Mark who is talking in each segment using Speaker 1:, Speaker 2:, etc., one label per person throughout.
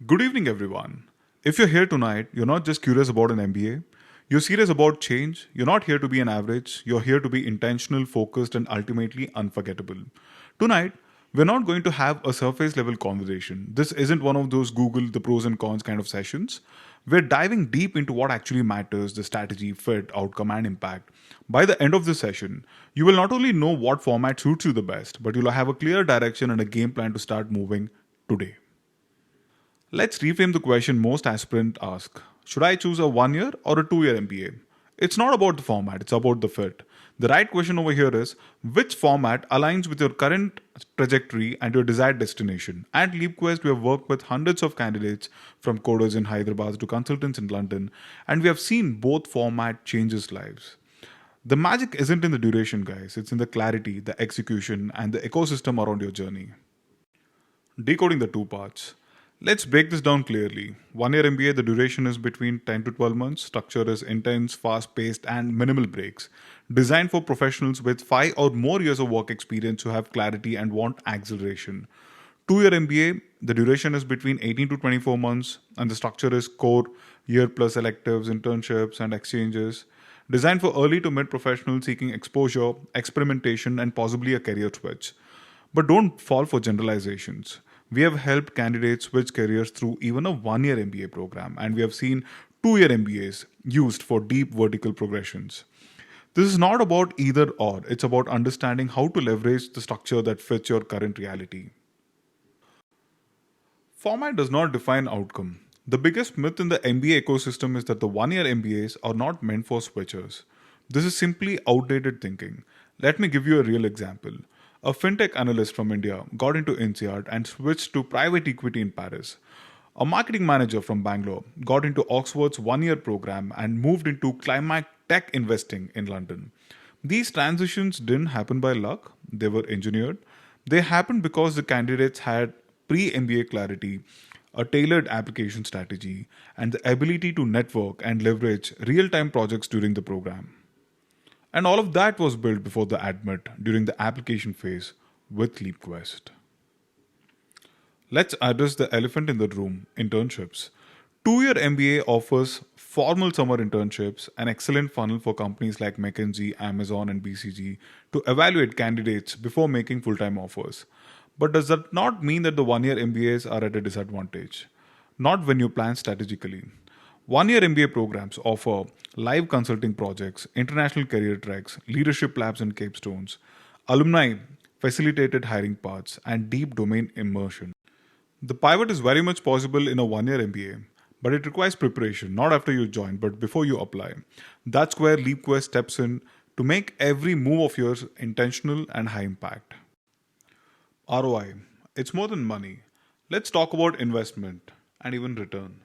Speaker 1: Good evening, everyone. If you're here tonight, you're not just curious about an MBA, you're serious about change. You're not here to be an average, you're here to be intentional, focused, and ultimately unforgettable. Tonight, we're not going to have a surface level conversation. This isn't one of those Google the pros and cons kind of sessions. We're diving deep into what actually matters the strategy, fit, outcome, and impact. By the end of this session, you will not only know what format suits you the best, but you'll have a clear direction and a game plan to start moving today. Let's reframe the question most aspirants ask. Should I choose a 1 year or a 2 year MBA? It's not about the format, it's about the fit. The right question over here is which format aligns with your current trajectory and your desired destination? At LeapQuest, we have worked with hundreds of candidates from coders in Hyderabad to consultants in London, and we have seen both format changes lives. The magic isn't in the duration, guys, it's in the clarity, the execution, and the ecosystem around your journey. Decoding the two parts. Let's break this down clearly. 1 year MBA, the duration is between 10 to 12 months. Structure is intense, fast paced, and minimal breaks. Designed for professionals with 5 or more years of work experience who have clarity and want acceleration. 2 year MBA, the duration is between 18 to 24 months, and the structure is core, year plus electives, internships, and exchanges. Designed for early to mid professionals seeking exposure, experimentation, and possibly a career switch. But don't fall for generalizations. We have helped candidates switch careers through even a 1 year MBA program, and we have seen 2 year MBAs used for deep vertical progressions. This is not about either or, it's about understanding how to leverage the structure that fits your current reality. Format does not define outcome. The biggest myth in the MBA ecosystem is that the 1 year MBAs are not meant for switchers. This is simply outdated thinking. Let me give you a real example. A fintech analyst from India got into INSEAD and switched to private equity in Paris. A marketing manager from Bangalore got into Oxford's 1 year program and moved into climate tech investing in London. These transitions didn't happen by luck, they were engineered. They happened because the candidates had pre MBA clarity, a tailored application strategy, and the ability to network and leverage real time projects during the program. And all of that was built before the admit during the application phase with LeapQuest. Let's address the elephant in the room internships. 2 year MBA offers formal summer internships, an excellent funnel for companies like McKinsey, Amazon, and BCG to evaluate candidates before making full time offers. But does that not mean that the 1 year MBAs are at a disadvantage? Not when you plan strategically. 1 year MBA programs offer live consulting projects, international career tracks, leadership labs and capstones, alumni facilitated hiring paths, and deep domain immersion. The pivot is very much possible in a 1 year MBA, but it requires preparation, not after you join, but before you apply. That's where LeapQuest steps in to make every move of yours intentional and high impact. ROI. It's more than money. Let's talk about investment and even return.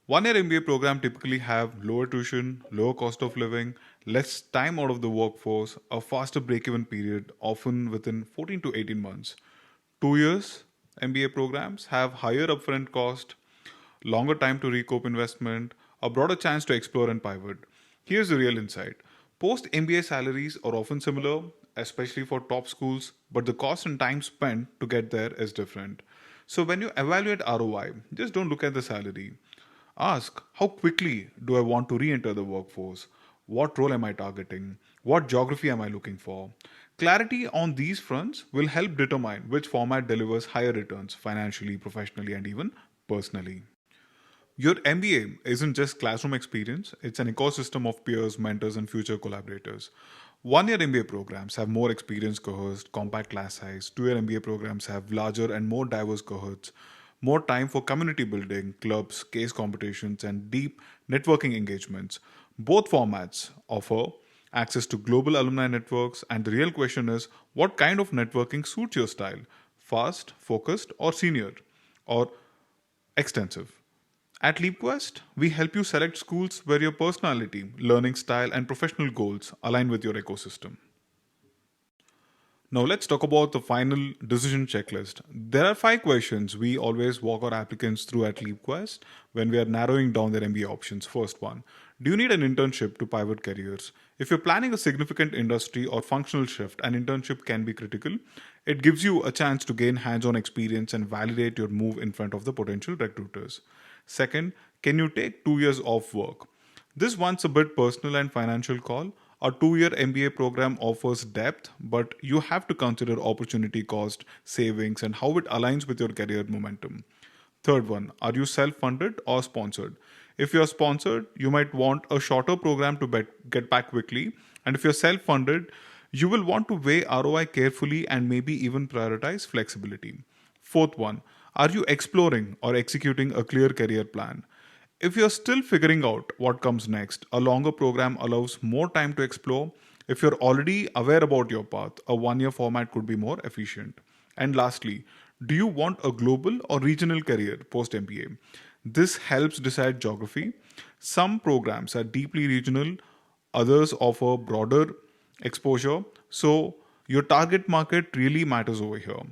Speaker 1: 1 year MBA program typically have lower tuition, lower cost of living, less time out of the workforce, a faster break-even period, often within 14 to 18 months. 2 years MBA programs have higher upfront cost, longer time to recoup investment, a broader chance to explore and pivot. Here's the real insight. Post MBA salaries are often similar, especially for top schools, but the cost and time spent to get there is different. So when you evaluate ROI, just don't look at the salary. Ask how quickly do I want to re enter the workforce? What role am I targeting? What geography am I looking for? Clarity on these fronts will help determine which format delivers higher returns financially, professionally, and even personally. Your MBA isn't just classroom experience, it's an ecosystem of peers, mentors, and future collaborators. 1 year MBA programs have more experienced cohorts, compact class size. 2 year MBA programs have larger and more diverse cohorts, more time for community building, clubs, case competitions, and deep networking engagements. Both formats offer access to global alumni networks, and the real question is what kind of networking suits your style? Fast, focused, or senior, or extensive? At LeapQuest, we help you select schools where your personality, learning style, and professional goals align with your ecosystem. Now let's talk about the final decision checklist. There are 5 questions we always walk our applicants through at LeapQuest when we are narrowing down their MBA options. First one, do you need an internship to pivot careers? If you're planning a significant industry or functional shift, an internship can be critical. It gives you a chance to gain hands-on experience and validate your move in front of the potential recruiters. Second, can you take 2 years off work? This one's a bit personal and financial call. A 2 year MBA program offers depth, but you have to consider opportunity cost, savings, and how it aligns with your career momentum. Third one, are you self funded or sponsored? If you're sponsored, you might want a shorter program to get back quickly. And if you're self funded, you will want to weigh ROI carefully and maybe even prioritize flexibility. Fourth one, are you exploring or executing a clear career plan? If you're still figuring out what comes next, a longer program allows more time to explore. If you're already aware about your path, a 1 year format could be more efficient. And lastly, do you want a global or regional career post MBA? This helps decide geography. Some programs are deeply regional, others offer broader exposure. So, your target market really matters over here.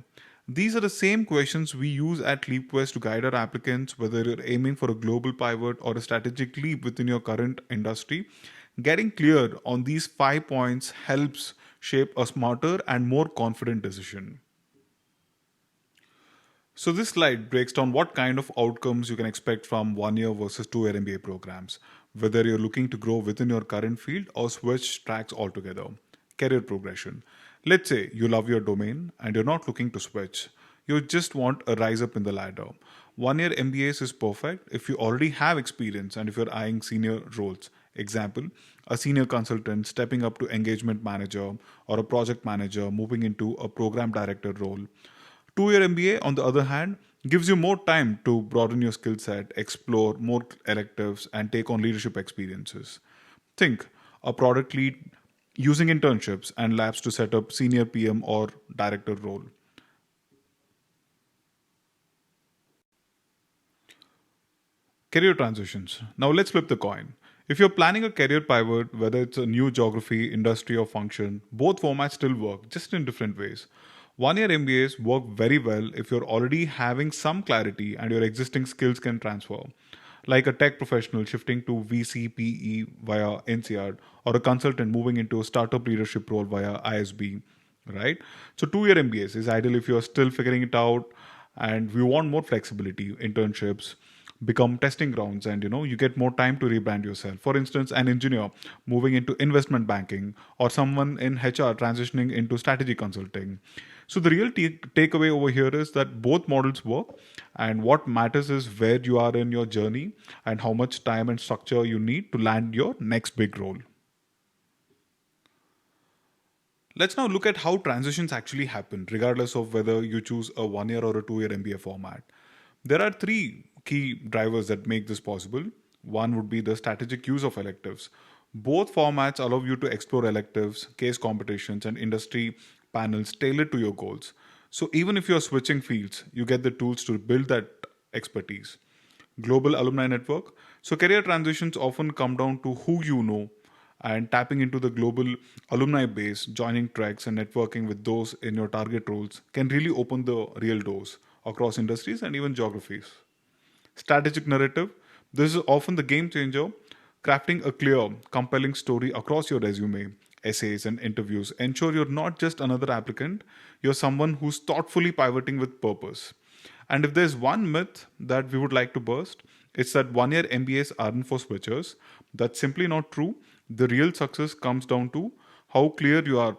Speaker 1: These are the same questions we use at LeapQuest to guide our applicants, whether you're aiming for a global pivot or a strategic leap within your current industry. Getting clear on these 5 points helps shape a smarter and more confident decision. So, this slide breaks down what kind of outcomes you can expect from 1 year versus 2 year MBA programs, whether you're looking to grow within your current field or switch tracks altogether. Career progression. Let's say you love your domain and you're not looking to switch. You just want a rise up in the ladder. 1 year MBAs is perfect if you already have experience and if you're eyeing senior roles. Example, a senior consultant stepping up to engagement manager or a project manager moving into a program director role. 2 year MBA, on the other hand, gives you more time to broaden your skill set, explore more electives, and take on leadership experiences. Think a product lead using internships and labs to set up senior PM or director role. Career transitions. Now let's flip the coin. If you're planning a career pivot, whether it's a new geography, industry, or function, both formats still work, just in different ways. 1 year MBAs work very well if you're already having some clarity and your existing skills can transfer. Like a tech professional shifting to VCPE via NCEAD or a consultant moving into a startup leadership role via ISB, right? So 2 year MBAs is ideal if you're still figuring it out and we want more flexibility. Internships become testing grounds and you get more time to rebrand yourself. For instance, an engineer moving into investment banking or someone in HR transitioning into strategy consulting. So the real takeaway over here is that both models work, and what matters is where you are in your journey and how much time and structure you need to land your next big role. Let's now look at how transitions actually happen, regardless of whether you choose a 1 year or a 2 year MBA format. There are three key drivers that make this possible. One would be the strategic use of electives. Both formats allow you to explore electives, case competitions, and industry panels tailored to your goals. So even if you're switching fields, you get the tools to build that expertise. Global alumni network. So career transitions often come down to who you know, and tapping into the global alumni base, joining treks and networking with those in your target roles can really open the real doors across industries and even geographies. Strategic narrative. This is often the game changer. Crafting a clear, compelling story across your resume, essays, and interviews ensure you're not just another applicant, you're someone who's thoughtfully pivoting with purpose. And if there's one myth that we would like to burst, it's that 1 year MBAs aren't for switchers. That's simply not true. The real success comes down to how clear you are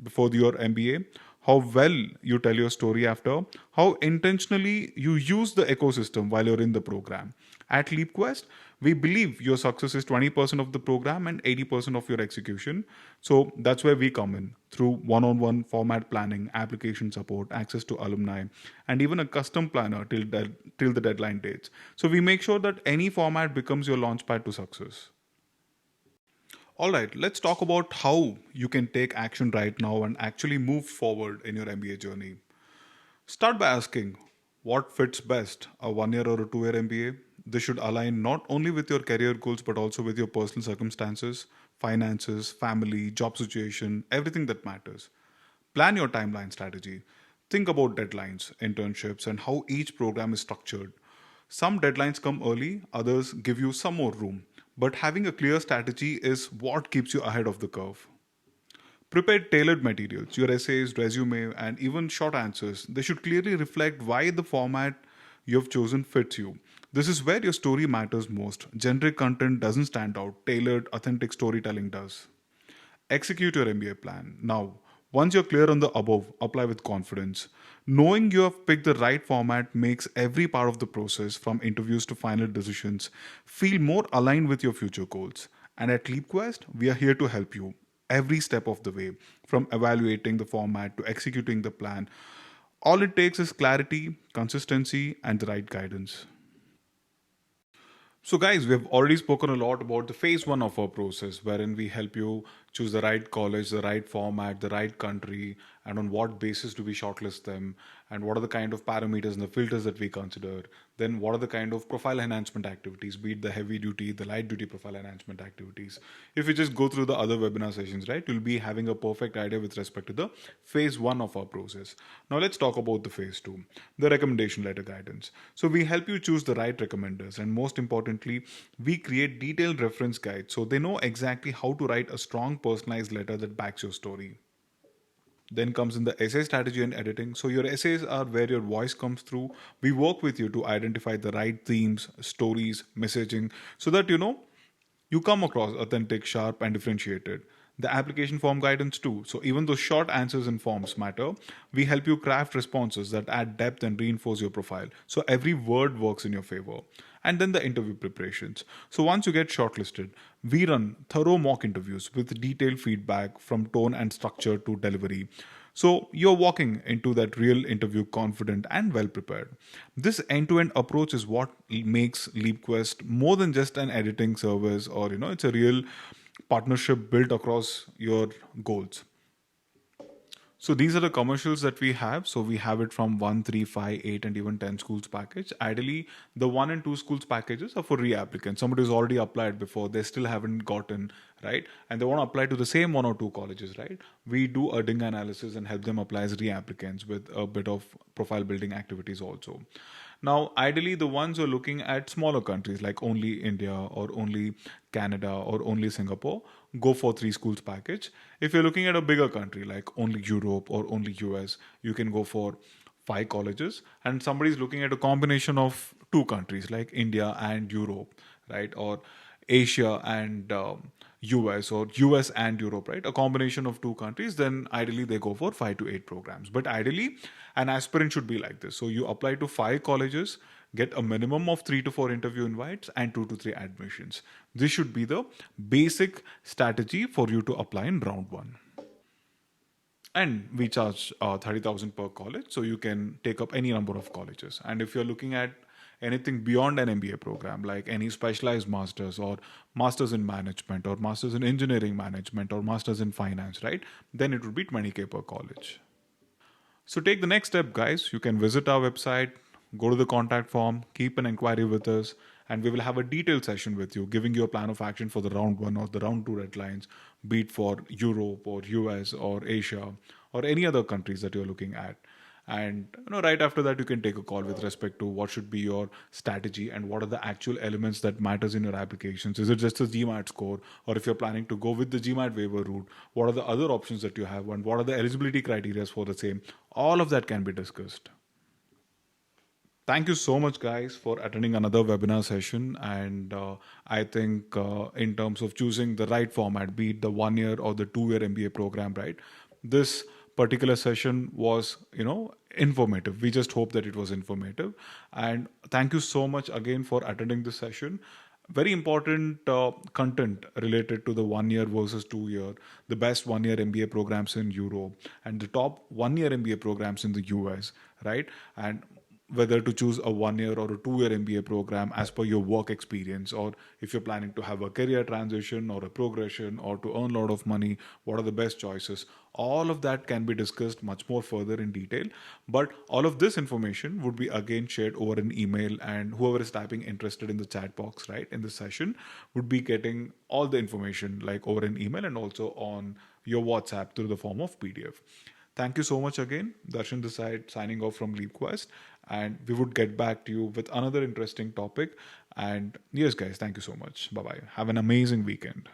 Speaker 1: before your MBA, how well you tell your story after, how intentionally you use the ecosystem while you're in the program. At LeapQuest, we believe your success is 20% of the program and 80% of your execution. So that's where we come in through one on one format planning, application support, access to alumni, and even a custom planner till the deadline dates. So we make sure that any format becomes your launchpad to success. All right, let's talk about how you can take action right now and actually move forward in your MBA journey. Start by asking what fits best, a 1 year or a 2 year MBA. This should align not only with your career goals but also with your personal circumstances, finances, family, job situation, everything that matters. Plan your timeline strategy. Think about deadlines, internships, and how each program is structured. Some deadlines come early, others give you some more room. But having a clear strategy is what keeps you ahead of the curve. Prepare tailored materials, your essays, resume, and even short answers. They should clearly reflect why the format you have chosen fits you. This is where your story matters most. Generic content doesn't stand out, tailored, authentic storytelling does. Execute your MBA plan. Now, once you're clear on the above, apply with confidence. Knowing you have picked the right format makes every part of the process, from interviews to final decisions, feel more aligned with your future goals. And at LeapQuest, we are here to help you every step of the way, from evaluating the format to executing the plan. All it takes is clarity, consistency, and the right guidance. So, guys, we have already spoken a lot about the phase one of our process, wherein we help you choose the right college, the right format, the right country, and on what basis do we shortlist them, and what are the kind of parameters and the filters that we consider. Then, what are the kind of profile enhancement activities, be it the heavy duty, the light duty profile enhancement activities. If you just go through the other webinar sessions, right, you'll be having a perfect idea with respect to the phase one of our process. Now, let's talk about the phase two, the recommendation letter guidance. So, we help you choose the right recommenders, and most importantly, we create detailed reference guides so they know exactly how to write a strong personalized letter that backs your story. Then comes in the essay strategy and editing. So your essays are where your voice comes through. We work with you to identify the right themes, stories, messaging, so that you come across authentic, sharp, and differentiated. The application form guidance too. So even though short answers in forms matter, we help you craft responses that add depth and reinforce your profile. So every word works in your favor. And then the interview preparations. So once you get shortlisted, we run thorough mock interviews with detailed feedback from tone and structure to delivery. So you're walking into that real interview confident and well prepared. This end-to-end approach is what makes LeapQuest more than just an editing service, or it's a real partnership built across your goals. So these are the commercials that we have. So we have it from 1, 3, 5, 8, and even 10 schools package. Ideally, the 1 and 2 schools packages are for reapplicants. Somebody who's already applied before, they still haven't gotten, right? And they want to apply to the same 1 or 2 colleges, right? We do a DING analysis and help them apply as reapplicants with a bit of profile building activities also. Now, ideally, the ones who are looking at smaller countries like only India or only Canada or only Singapore, go for 3 schools package. If you're looking at a bigger country like only Europe or only US, you can go for 5 colleges. And somebody's looking at a combination of 2 countries like India and Europe, right? Or Asia and US, or US and Europe, right? A combination of 2 countries, then ideally they go for 5 to 8 programs. But ideally, an aspirant should be like this. So you apply to 5 colleges, get a minimum of 3 to 4 interview invites and 2 to 3 admissions. This should be the basic strategy for you to apply in round 1. And we charge 30,000 per college, so you can take up any number of colleges. And if you're looking at anything beyond an MBA program, like any specialized masters or masters in management or masters in engineering management or masters in finance, right, then it would be 20K per college. So take the next step, guys. You can visit our website, go to the contact form, keep an inquiry with us, and we will have a detailed session with you, giving you a plan of action for the round 1 or the round 2 deadlines, be it for Europe or US or Asia or any other countries that you're looking at. And right after that, you can take a call with respect to what should be your strategy and what are the actual elements that matters in your applications. Is it just a GMAT score, or if you're planning to go with the GMAT waiver route, what are the other options that you have, and what are the eligibility criteria for the same? All of that can be discussed. Thank you so much, guys, for attending another webinar session. And I think in terms of choosing the right format, be it the 1 year or the 2 year MBA program, right? This particular session was, informative. We just hope that it was informative. And thank you so much again for attending this session. Very important content related to the 1 year versus 2 year, the best 1 year MBA programs in Europe, and the top 1 year MBA programs in the US, right? And whether to choose a 1 year or a 2 year MBA program as per your work experience, or if you're planning to have a career transition or a progression or to earn a lot of money, what are the best choices? All of that can be discussed much more further in detail. But all of this information would be again shared over an email, and whoever is typing interested in the chat box, right, in this session would be getting all the information like over an email and also on your WhatsApp through the form of PDF. Thank you so much again. Darshan this side signing off from LeapQuest. And we would get back to you with another interesting topic. And yes, guys, thank you so much. Bye bye. Have an amazing weekend.